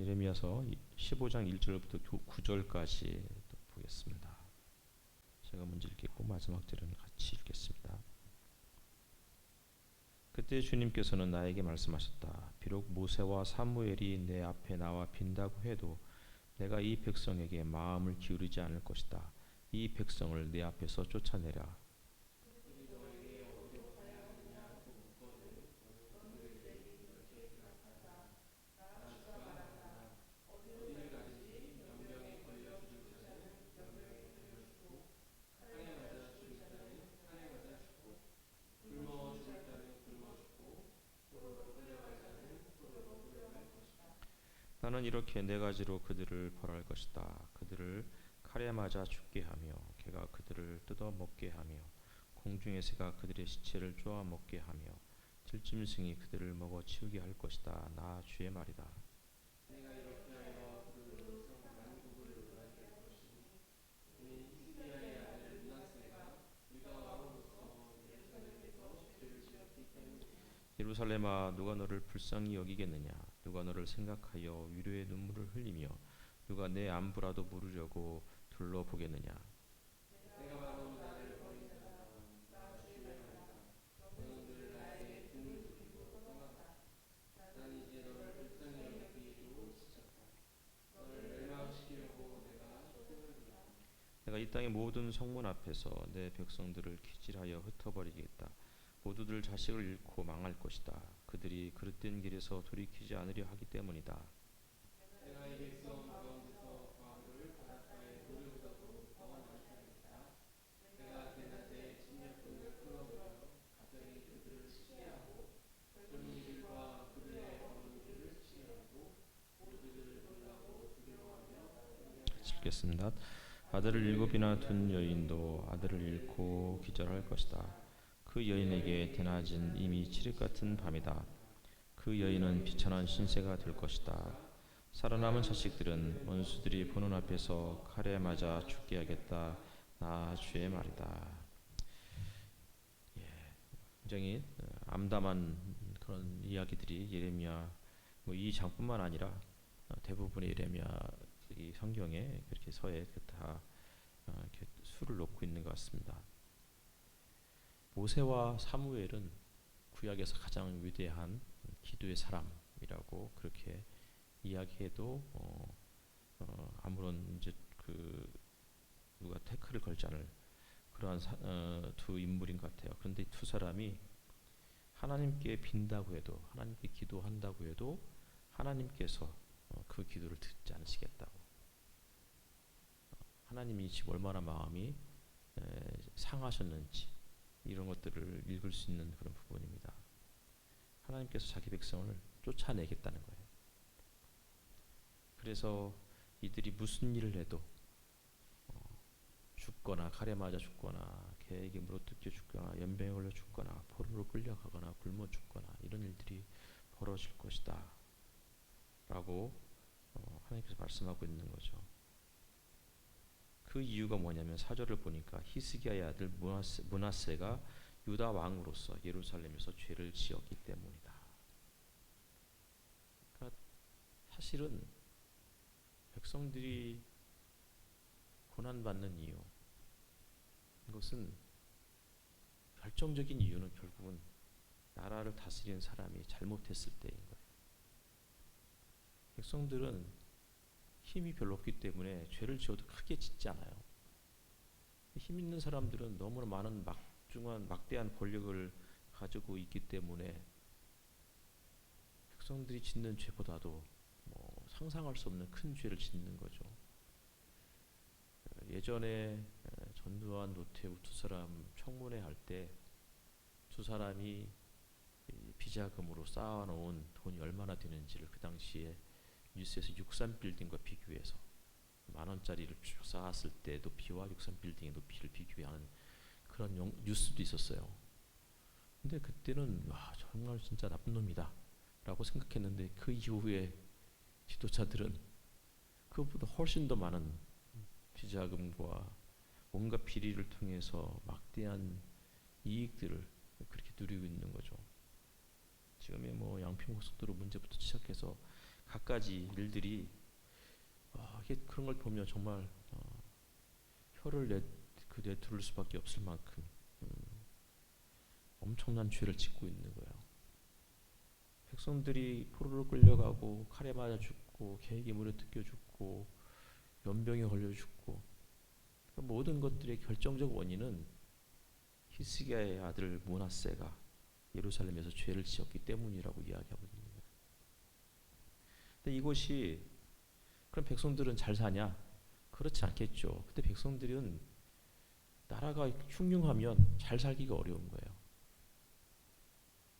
예레미야서 15장 1절부터 9절까지 보겠습니다. 제가 먼저 읽겠고 마지막 절은 같이 읽겠습니다. 그때 주님께서는 나에게 말씀하셨다. 비록 모세와 사무엘이 내 앞에 나와 빈다고 해도 내가 이 백성에게 마음을 기울이지 않을 것이다. 이 백성을 내 앞에서 쫓아내라. 나는 이렇게 네 가지로 그들을 벌할 것이다. 그들을 칼에 맞아 죽게 하며 개가 그들을 뜯어 먹게 하며 공중의 새가 그들의 시체를 쪼아 먹게 하며 들짐승이 그들을 먹어 치우게 할 것이다. 나 주의 말이다. 예루살렘아, 누가 너를 불쌍히 여기겠느냐? 누가 너를 생각하여 위로의 눈물을 흘리며 누가 내 안부라도 물으려고 둘러보겠느냐? 내가 이 땅의 모든 성문 앞에서 내 백성들을 기질하여 흩어버리겠다. 모두들 자식을 잃고 망할 것이다. 그들이 그릇된 길에서 돌이키지 않으려 하기 때문이다. 읽겠습니다. 아들을 일곱이나 둔 여인도 아들을 잃고 기절할 것이다. 그 여인에게 대낮은 이미 칠흑 같은 밤이다. 그 여인은 비천한 신세가 될 것이다. 살아남은 자식들은 원수들이 보는 앞에서 칼에 맞아 죽게 하겠다. 나 주의 말이다. 굉장히 암담한 그런 이야기들이 예레미야 이 장뿐만 아니라 대부분의 예레미야 이 성경에 그렇게 서에 다 이렇게 수를 놓고 있는 것 같습니다. 모세와 사무엘은 구약에서 가장 위대한 기도의 사람이라고 그렇게 이야기해도 아무런 이제 그 누가 태클을 걸지 않을 그러한 두 인물인 것 같아요. 그런데 두 사람이 하나님께 빈다고 해도 하나님께 기도한다고 해도 하나님께서 그 기도를 듣지 않으시겠다고. 하나님이 지금 얼마나 마음이 상하셨는지 이런 것들을 읽을 수 있는 그런 부분입니다. 하나님께서 자기 백성을 쫓아내겠다는 거예요. 그래서 이들이 무슨 일을 해도 죽거나 칼에 맞아 죽거나 개에게 물어뜯겨 죽거나 연병에 걸려 죽거나 포로로 끌려가거나 굶어 죽거나 이런 일들이 벌어질 것이다 라고 하나님께서 말씀하고 있는 거죠. 그 이유가 뭐냐면 4절을 보니까 히스기야의 아들 므낫세가 유다 왕으로서 예루살렘에서 죄를 지었기 때문이다. 그러니까 사실은 백성들이 고난받는 이유, 이것은 결정적인 이유는 결국은 나라를 다스리는 사람이 잘못했을 때인 거예요. 백성들은 힘이 별로 없기 때문에 죄를 지어도 크게 짓지 않아요. 힘 있는 사람들은 너무나 많은 막대한 권력을 가지고 있기 때문에 백성들이 짓는 죄보다도 상상할 수 없는 큰 죄를 짓는 거죠. 예전에 전두환, 노태우 두 사람 청문회 할 때 두 사람이 비자금으로 쌓아놓은 돈이 얼마나 되는지를 그 당시에 뉴스에서 63빌딩과 비교해서 만원짜리를 쭉 쌓았을 때 높이와 63빌딩의 높이를 비교하는 그런 뉴스도 있었어요. 근데 그때는 와 정말 진짜 나쁜 놈이다 라고 생각했는데 그 이후에 지도자들은 그것보다 훨씬 더 많은 비자금과 온갖 비리를 통해서 막대한 이익들을 그렇게 누리고 있는 거죠. 지금의 양평고속도로 문제부터 시작해서 갖가지 일들이 이게 그런 걸 보면 정말 혀를 내두를 수밖에 없을 만큼 엄청난 죄를 짓고 있는 거예요. 백성들이 포로로 끌려가고 칼에 맞아 죽고 개에게 물에 뜯겨 죽고 연병에 걸려 죽고 그 모든 것들의 결정적 원인은 히스기야의 아들 므낫세가 예루살렘에서 죄를 지었기 때문이라고 이야기하거든요. 근데 이것이 그럼 백성들은 잘 사냐? 그렇지 않겠죠. 근데 백성들은 나라가 흉흉하면 잘 살기가 어려운 거예요.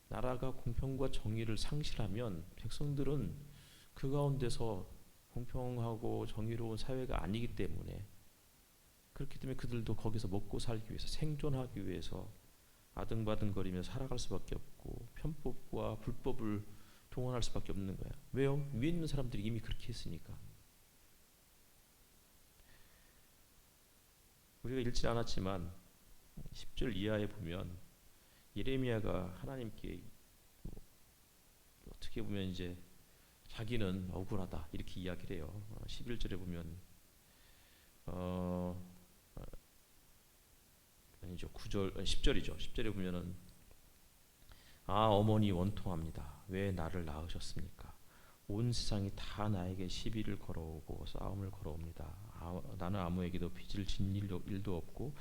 나라가 공평과 정의를 상실하면 백성들은 그 가운데서 공평하고 정의로운 사회가 아니기 때문에 그렇기 때문에 그들도 거기서 먹고 살기 위해서 생존하기 위해서 아등바등거리며 살아갈 수밖에 없고 편법과 불법을 동원할 수밖에 없는 거야. 왜요? 위에 있는 사람들이 이미 그렇게 했으니까. 우리가 읽지 않았지만 10절 이하에 보면 예레미야가 하나님께 어떻게 보면 이제 자기는 억울하다 이렇게 이야기를 해요. 11절에 보면 아니죠. 10절이죠. 10절에 보면은 어머니 원통합니다. 왜 나를 낳으셨습니까? 온 세상이 다 나에게 시비를 걸어오고 싸움을 걸어옵니다. 나는 아무에게도 빚을 진 일도 없고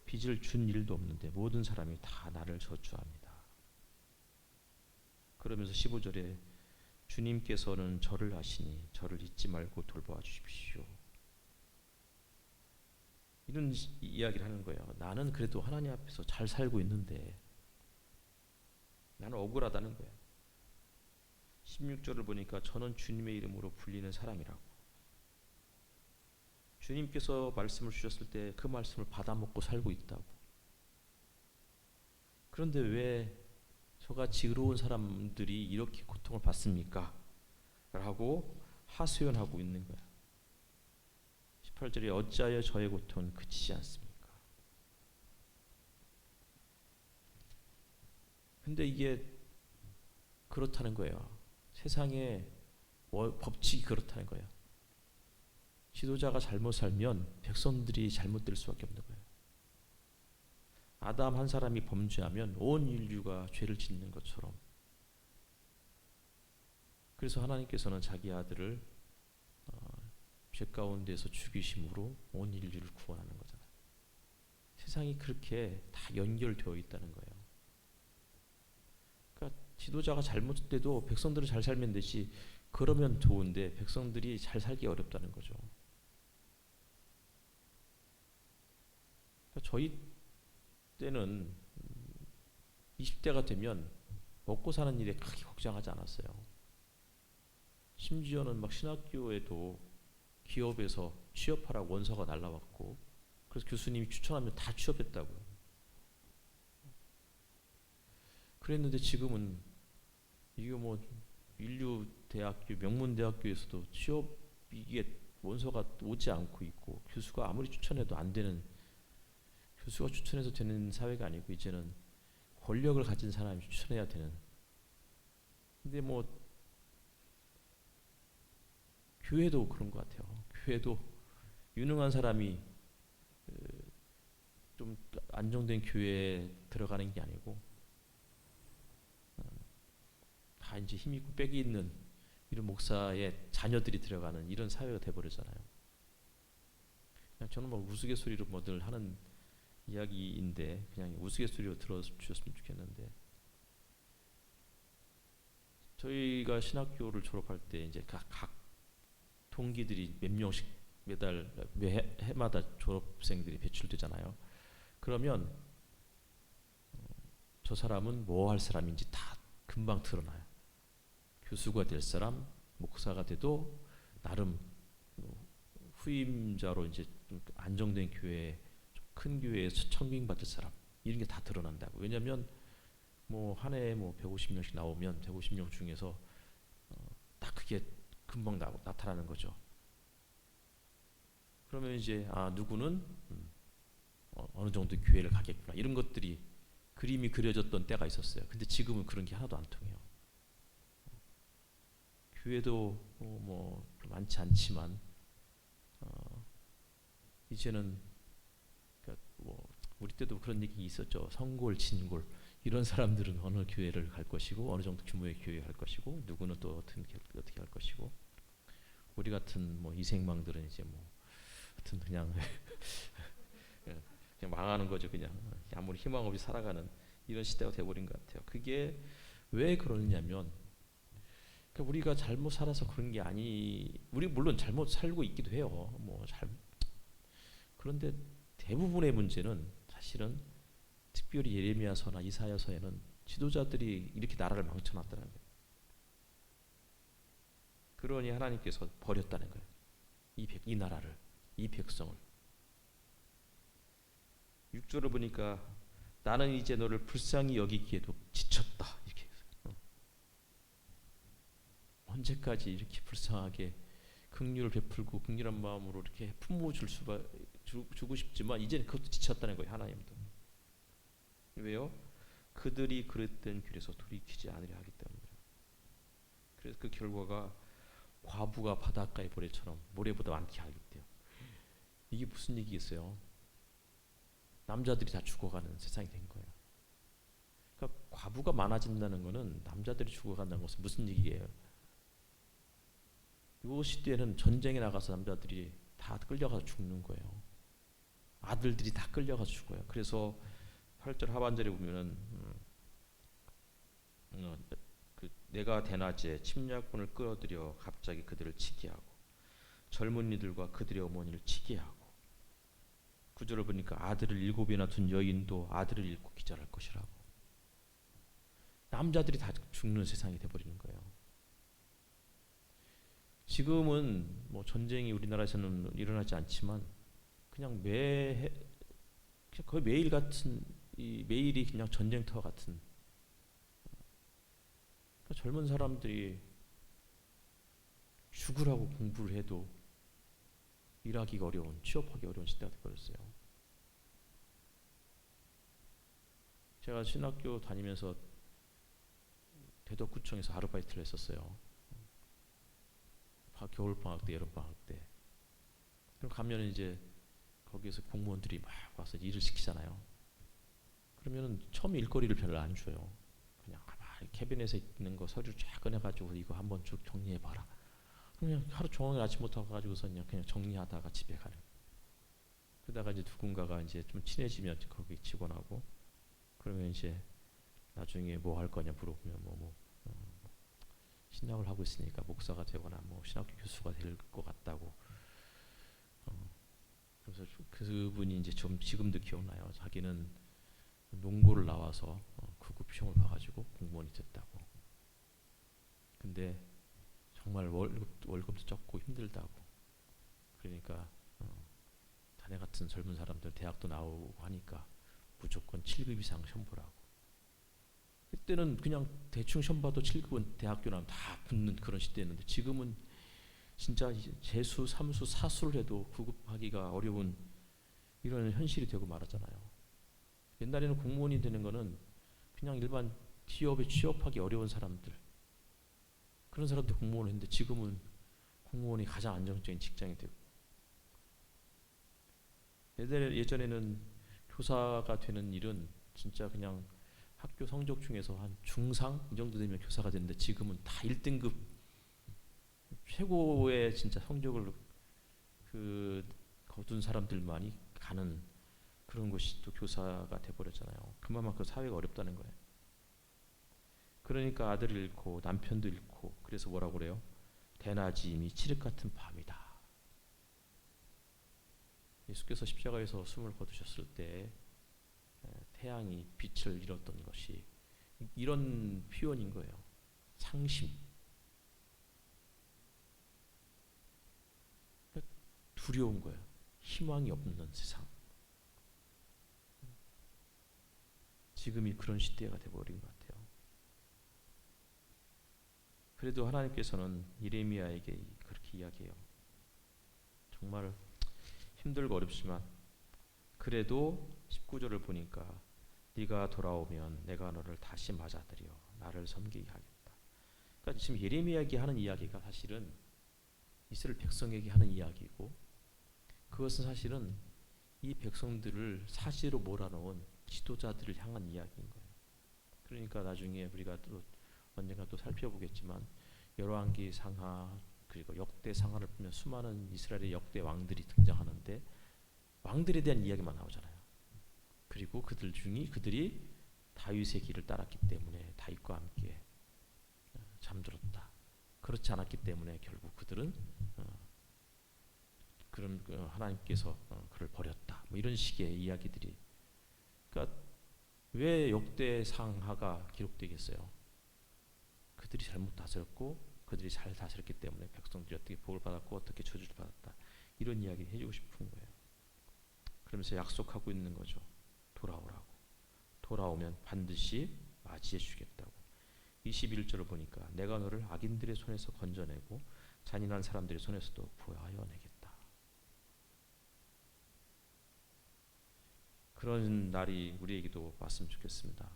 빚을 준 일도 없는데 모든 사람이 다 나를 저주합니다. 그러면서 15절에 주님께서는 저를 아시니 저를 잊지 말고 돌보아 주십시오. 이런 이야기를 하는 거예요. 나는 그래도 하나님 앞에서 잘 살고 있는데 나는 억울하다는 거예요. 16절을 보니까 저는 주님의 이름으로 불리는 사람이라고. 주님께서 말씀을 주셨을 때 그 말씀을 받아먹고 살고 있다고. 그런데 왜 저같이 의로운 사람들이 이렇게 고통을 받습니까? 라고 하소연하고 있는 거야. 18절에 어찌하여 저의 고통은 그치지 않습니까? 근데 이게 그렇다는 거예요. 세상에 법칙이 그렇다는 거예요. 지도자가 잘못 살면 백성들이 잘못될 수밖에 없는 거예요. 아담 한 사람이 범죄하면 온 인류가 죄를 짓는 것처럼. 그래서 하나님께서는 자기 아들을 죄 가운데서 죽이심으로 온 인류를 구원하는 거잖아요. 세상이 그렇게 다 연결되어 있다는 거예요. 그러니까 지도자가 잘못돼도 백성들은 잘 살면 되지. 그러면 좋은데 백성들이 잘 살기 어렵다는 거죠. 그러니까 저희 때는 20대가 되면 먹고 사는 일에 크게 걱정하지 않았어요. 심지어는 막 신학교에도 기업에서 취업하라고 원서가 날라왔고 그래서 교수님이 추천하면 다 취업했다고요. 그랬는데 지금은 이게 뭐 인류 대학교 명문 대학교에서도 취업 이게 원서가 오지 않고 있고 교수가 아무리 추천해도 안 되는 교수가 추천해서 되는 사회가 아니고 이제는 권력을 가진 사람이 추천해야 되는. 근데 뭐 교회도 그런 것 같아요. 교회도 유능한 사람이 좀 안정된 교회에 들어가는 게 아니고 다 이제 힘 있고 빽이 있는 이런 목사의 자녀들이 들어가는 이런 사회가 돼버렸잖아요. 그냥 저는 뭐 우스갯소리로 뭐들 하는 이야기인데 그냥 우스갯소리로 들어주셨으면 좋겠는데 저희가 신학교를 졸업할 때 이제 각 동기들이 몇 명씩 매 해마다 졸업생들이 배출되잖아요. 그러면 저 사람은 뭐 할 사람인지 다 금방 드러나요. 교수가 될 사람, 목사가 돼도 나름 후임자로 이제 좀 안정된 교회, 큰 교회에서 청빙받을 사람 이런 게 다 드러난다고. 왜냐하면 뭐 한 해에 뭐 150명씩 나오면 150명 중에서 딱 그게 금방 나타나는 거죠. 그러면 이제 누구는 어느 정도 교회를 가겠구나 이런 것들이 그림이 그려졌던 때가 있었어요. 근데 지금은 그런 게 하나도 안 통해요. 교회도 뭐 많지 않지만 이제는 그러니까 뭐 우리 때도 그런 얘기 있었죠. 성골, 진골 이런 사람들은 어느 교회를 갈 것이고 어느 정도 규모의 교회에 갈 것이고 누구는 또 어떻게 할 것이고 우리 같은 뭐 이생망들은 이제 뭐 하여튼 그냥 그냥 망하는 거죠. 그냥 아무리 희망 없이 살아가는 이런 시대가 돼버린 것 같아요. 그게 왜 그러느냐면 그러니까 우리가 잘못 살아서 그런 게 아니. 우리 물론 잘못 살고 있기도 해요. 그런데 대부분의 문제는 사실은 특별히 예레미야서나 이사야서에는 지도자들이 이렇게 나라를 망쳐놨다는 거예요. 그러니 하나님께서 버렸다는 거예요. 이 나라를, 이 백성을. 6절을 보니까 나는 이제 너를 불쌍히 여기기에도 지쳤다 이렇게 해서 언제까지 이렇게 불쌍하게 긍휼을 베풀고 긍휼한 마음으로 이렇게 품모 주고 싶지만 이제는 그것도 지쳤다는 거예요. 하나님도. 왜요? 그들이 그랬던 길에서 돌이키지 않으려 하기 때문이에요. 그래서 그 결과가 과부가 바닷가의 모래처럼 모래보다 많게 하기 때문에 이게 무슨 얘기겠어요? 남자들이 다 죽어가는 세상이 된 거예요. 그러니까 과부가 많아진다는 것은 남자들이 죽어간다는 것은 무슨 얘기예요? 이 시대에는 전쟁에 나가서 남자들이 다 끌려가서 죽는 거예요. 아들들이 다 끌려가서 죽어요. 그래서 8절 하반절에 보면은 내가 대낮에 침략군을 끌어들여 갑자기 그들을 치게 하고 젊은이들과 그들의 어머니를 치게 하고 9절을 보니까 아들을 7이나 둔 여인도 아들을 잃고 기절할 것이라고. 남자들이 다 죽는 세상이 돼버리는 거예요. 지금은 뭐 전쟁이 우리나라에서는 일어나지 않지만 그냥 거의 매일 같은 매일이 그냥 전쟁터 같은. 그러니까 젊은 사람들이 죽으라고 공부를 해도 일하기가 어려운, 취업하기 어려운 시대가 되어버렸어요. 제가 신학교 다니면서 대덕구청에서 아르바이트를 했었어요. 겨울방학 때, 여름방학 때. 그럼 가면 이제 거기에서 공무원들이 막 와서 일을 시키잖아요. 그러면은 처음 일거리를 별로 안 줘요. 그냥 캐비넷에 있는 거 서류 쫙 꺼내가지고 이거 한번 쭉 정리해봐라. 그냥 하루 종일 아침부터 가지고서 그냥 정리하다가 집에 가는. 그러다가 이제 누군가가 이제 좀 친해지면 거기 직원하고 그러면 이제 나중에 뭐 할 거냐 물어보면 신학을 하고 있으니까 목사가 되거나 뭐 신학교 교수가 될 것 같다고. 그래서 그분이 이제 좀 지금도 기억나요. 자기는 농고를 나와서 구급 시험을 봐가지고 공무원이 됐다고. 근데 정말 월급도 적고 힘들다고. 그러니까 자네 같은 젊은 사람들 대학도 나오고 하니까 무조건 7급 이상 시험 보라고. 그때는 그냥 대충 시험 봐도 7급은 대학교 나면 다 붙는 그런 시대였는데 지금은 진짜 재수, 삼수, 사수를 해도 구급하기가 어려운 이런 현실이 되고 말았잖아요. 옛날에는 공무원이 되는 거는 그냥 일반 기업에 취업하기 어려운 사람들, 그런 사람들 공무원을 했는데 지금은 공무원이 가장 안정적인 직장이 되고. 예전에는 교사가 되는 일은 진짜 그냥 학교 성적 중에서 한 중상 이 정도 되면 교사가 되는데 지금은 다 1등급 최고의 진짜 성적을 거둔 사람들만이 가는 그런 곳이 또 교사가 돼버렸잖아요. 그만큼 사회가 어렵다는 거예요. 그러니까 아들을 잃고 남편도 잃고 그래서 뭐라고 그래요? 대낮이 이미 칠흑 같은 밤이다. 예수께서 십자가에서 숨을 거두셨을 때 태양이 빛을 잃었던 것이 이런 표현인 거예요. 상심. 두려운 거예요. 희망이 없는 세상. 지금이 그런 시대가 돼버린 것 같아요. 그래도 하나님께서는 예레미야에게 그렇게 이야기해요. 정말 힘들고 어렵지만 그래도 19절을 보니까 네가 돌아오면 내가 너를 다시 맞아들여 나를 섬기게 하겠다. 그러니까 그러니까 지금 예레미야에게 하는 이야기가 사실은 이스라엘 백성에게 하는 이야기고, 그것은 사실은 이 백성들을 사지로 몰아넣은 지도자들을 향한 이야기인 거예요. 그러니까 나중에 우리가 또 언젠가 또 살펴보겠지만 열왕기 상하 그리고 역대 상하를 보면 수많은 이스라엘의 역대 왕들이 등장하는데 왕들에 대한 이야기만 나오잖아요. 그리고 그들이 다윗의 길을 따랐기 때문에 다윗과 함께 잠들었다. 그렇지 않았기 때문에 결국 그들은 그런 하나님께서 그를 버렸다. 뭐 이런 식의 이야기들이. 그러니까 왜 역대 상하가 기록되겠어요? 그들이 잘못 다스렸고 그들이 잘 다스렸기 때문에 백성들이 어떻게 복을 받았고 어떻게 저주를 받았다. 이런 이야기 해주고 싶은 거예요. 그러면서 약속하고 있는 거죠. 돌아오라고. 돌아오면 반드시 맞이해 주겠다고. 21절을 보니까 내가 너를 악인들의 손에서 건져내고 잔인한 사람들의 손에서도 구하여 내겠다. 그런 날이 우리에게도 왔으면 좋겠습니다.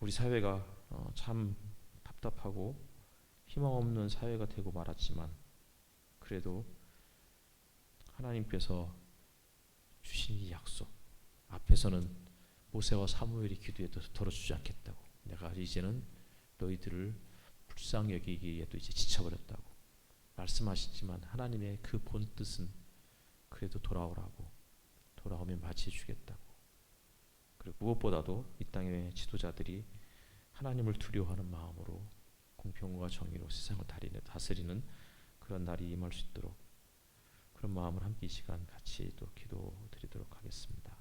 우리 사회가 참 답답하고 희망 없는 사회가 되고 말았지만 그래도 하나님께서 주신 이 약속 앞에서는 모세와 사무엘이 기도해도 들어주지 않겠다고, 내가 이제는 너희들을 불쌍히 여기기에도 이제 지쳐버렸다고 말씀하시지만 하나님의 그 본뜻은 그래도 돌아오라고, 돌아오면 맞이해 주겠다고. 그리고 무엇보다도 이 땅의 지도자들이 하나님을 두려워하는 마음으로 공평과 정의로 세상을 다스리는 그런 날이 임할 수 있도록 그런 마음을 함께 이 시간 같이 또 기도드리도록 하겠습니다.